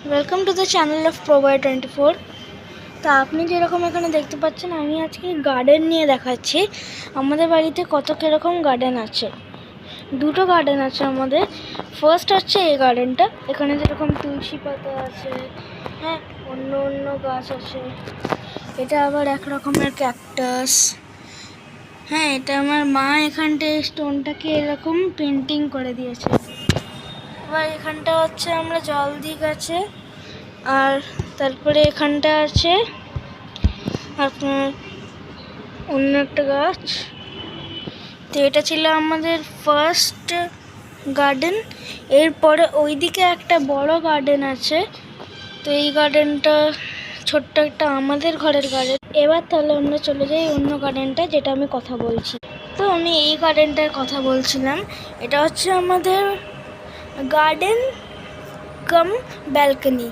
Welcome to the channel of Pro-Boy24। তা আপনি যেরকম এখানে দেখতে পাচ্ছেন, আমি আজকে গার্ডেন নিয়ে দেখাচ্ছি আমাদের বাড়িতে কত কীরকম গার্ডেন আছে। দুটো গার্ডেন আছে আমাদের। ফার্স্ট হচ্ছে এই গার্ডেনটা, এখানে যেরকম তুলসী পাতা আছে, হ্যাঁ, অন্য অন্য গাছ আছে। এটা আবার এক রকমের ক্যাকটাস। হ্যাঁ, এটা আমার মা এখানটায় স্টোনটাকে এরকম পেন্টিং করে দিয়েছে। এবার এখানটা হচ্ছে আমরা জল দিই গাছে। আর তারপরে এখানটা আছে আপনার অন্য একটা গাছ। তো এটা ছিল আমাদের ফার্স্ট গার্ডেন। এরপরে ওইদিকে একটা বড় গার্ডেন আছে। তো এই গার্ডেনটা ছোট্ট একটা আমাদের ঘরের গার্ডেন। এবার তাহলে আমরা চলে যাই অন্য গার্ডেনটা, যেটা আমি কথা বলছি। তো আমি এই গার্ডেনটার কথা বলছিলাম। এটা হচ্ছে আমাদের গার্ডেন কাম ব্যালকনি।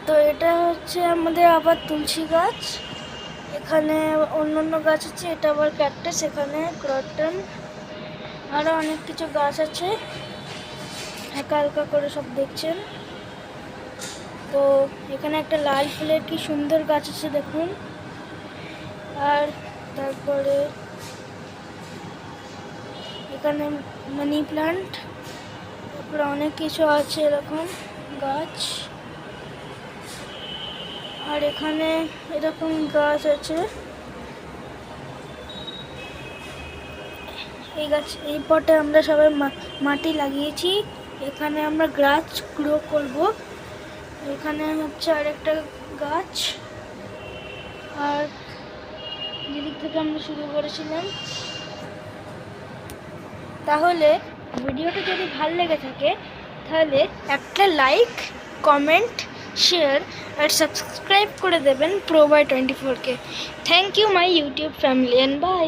তো এটা হচ্ছে আমাদের আবার তুলসী গাছ, এখানে অন্য গাছ আছে। এটা আবার ক্যাকটাস, এখানে ক্রটন, আরও অনেক কিছু গাছ আছে, হালকা হালকা করে সব দেখছেন। তো এখানে একটা লাল ফুলের কি সুন্দর গাছ আছে দেখুন। আর তারপরে এখানে মানি প্লান্ট, তারপরে অনেক কিছু আছে এরকম গাছ। আর এখানে এরকম গাছ আছে। এই গাছ, এই পটে আমরা সবাই মাটি লাগিয়েছি। এখানে আমরা গাছ গ্রো করব। এখানে হচ্ছে আরেকটা গাছ। আর যেদিক থেকে আমরা শুরু করেছিলাম। তাহলে ভিডিওটা যদি ভালো লেগে থাকে তাহলে একটা লাইক, কমেন্ট, শেয়ার আর সাবস্ক্রাইব করে দেবেন Pro-Boy24কে। Thank you my YouTube family, and by.